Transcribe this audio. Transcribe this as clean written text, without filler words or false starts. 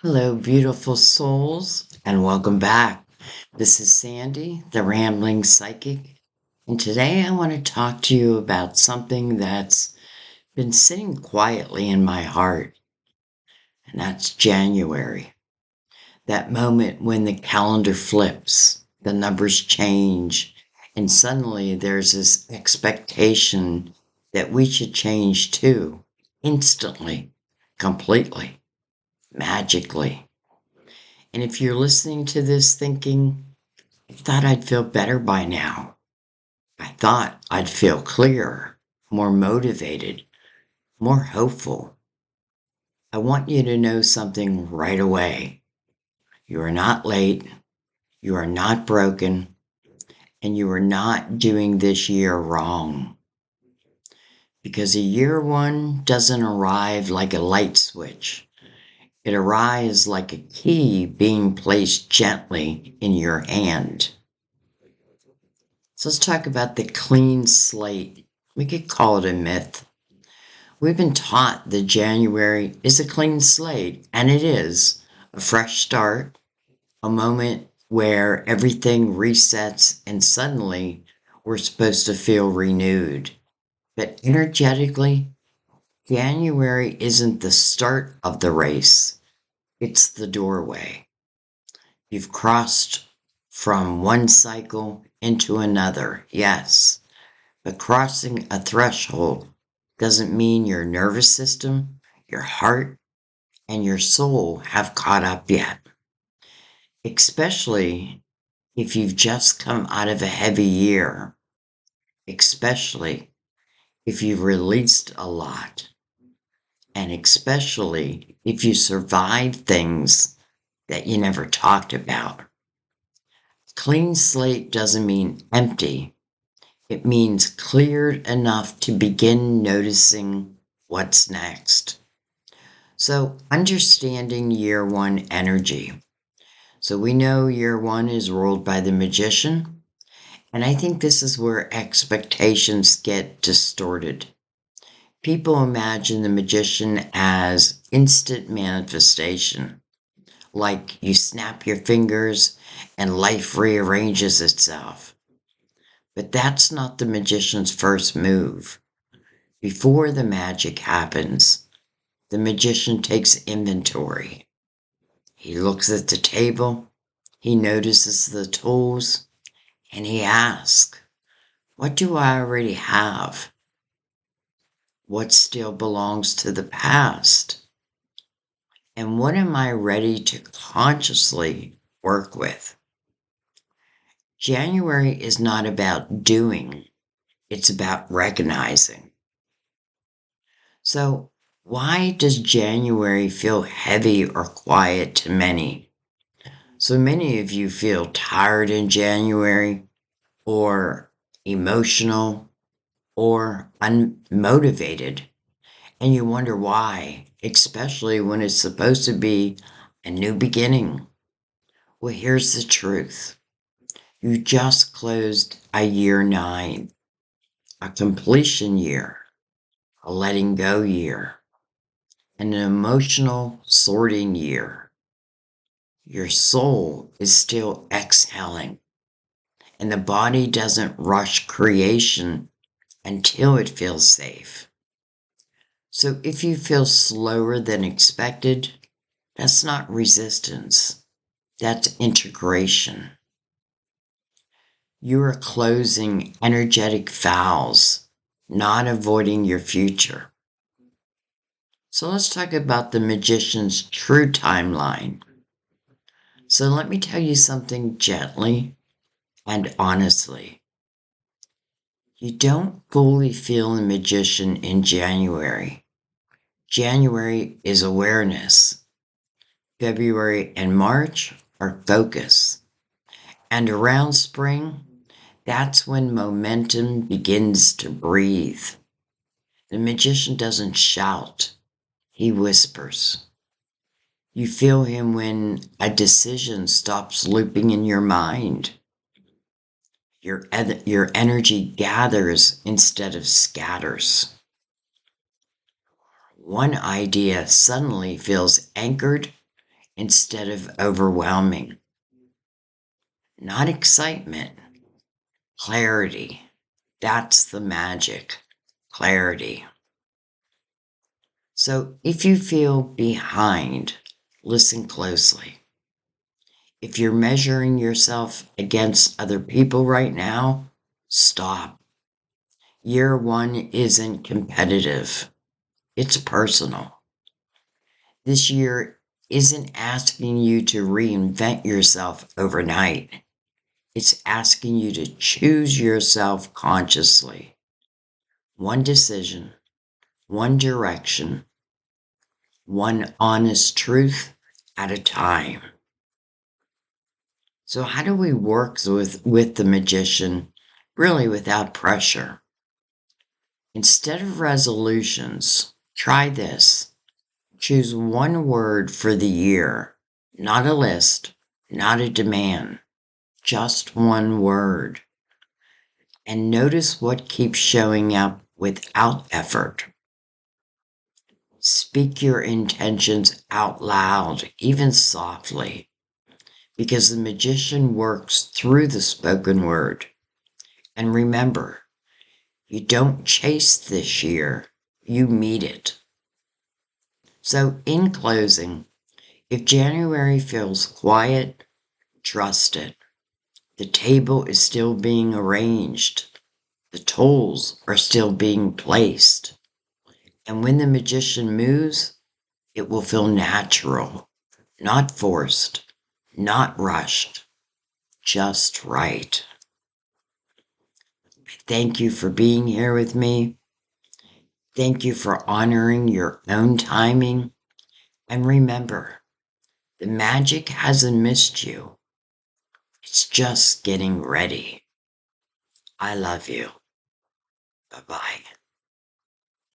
Hello, beautiful souls, and welcome back. This is Sandy, the Rambling Psychic, and today I want to talk to you about something that's been sitting quietly in my heart, and that's January. That moment when the calendar flips, the numbers change, and suddenly there's this expectation that we should change too, instantly, completely, magically. And if you're listening to this thinking, I thought I'd feel better by now. I thought I'd feel clearer, more motivated, more hopeful. I want you to know something right away. You are not late. You are not broken. And you are not doing this year wrong. Because a year one doesn't arrive like a light switch. It arrives like a key being placed gently in your hand. So let's talk about the clean slate. We could call it a myth. We've been taught that January is a clean slate, and it is a fresh start, a moment where everything resets and suddenly we're supposed to feel renewed. But energetically, January isn't the start of the race, it's the doorway. You've crossed from one cycle into another, yes. But crossing a threshold doesn't mean your nervous system, your heart, and your soul have caught up yet. Especially if you've just come out of a heavy year. Especially if you've released a lot. And especially if you survived things that you never talked about. Clean slate doesn't mean empty. It means cleared enough to begin noticing what's next. So, understanding year one energy. So, we know year one is ruled by the magician, and I think this is where expectations get distorted. People imagine the magician as instant manifestation, like you snap your fingers and life rearranges itself. But that's not the magician's first move. Before the magic happens, the magician takes inventory. He looks at the table, he notices the tools, and he asks, what do I already have? What still belongs to the past? And what am I ready to consciously work with? January is not about doing, it's about recognizing. So, why does January feel heavy or quiet to many? So many of you feel tired in January, or emotional, or unmotivated, and you wonder why, especially when it's supposed to be a new beginning. Well, here's the truth. You just closed a year 9, a completion year, a letting go year, and an emotional sorting year. Your soul is still exhaling, and the body doesn't rush creation until it feels safe. So if you feel slower than expected, that's not resistance, that's integration. You are closing energetic vows, not avoiding your future. So let's talk about the magician's true timeline. So let me tell you something gently and honestly. You don't fully feel a magician in January. January is awareness. February and March are focus. And around spring, that's when momentum begins to breathe. The magician doesn't shout, he whispers. You feel him when a decision stops looping in your mind. Your energy gathers instead of scatters. One idea suddenly feels anchored instead of overwhelming. Not excitement, clarity. That's the magic. Clarity. So if you feel behind, listen closely. If you're measuring yourself against other people right now, stop. Year one isn't competitive. It's personal. This year isn't asking you to reinvent yourself overnight. It's asking you to choose yourself consciously. One decision, one direction, one honest truth at a time. So how do we work with the magician really without pressure? Instead of resolutions, try this. Choose one word for the year, not a list, not a demand, just one word. And notice what keeps showing up without effort. Speak your intentions out loud, even softly, because the magician works through the spoken word. And remember, you don't chase this year, you meet it. So, in closing, if January feels quiet, trust it. The table is still being arranged. The tools are still being placed. And when the magician moves, it will feel natural, not forced, not rushed, just right. Thank you for being here with me. Thank you for honoring your own timing. And remember, the magic hasn't missed you. It's just getting ready. I love you. Bye-bye.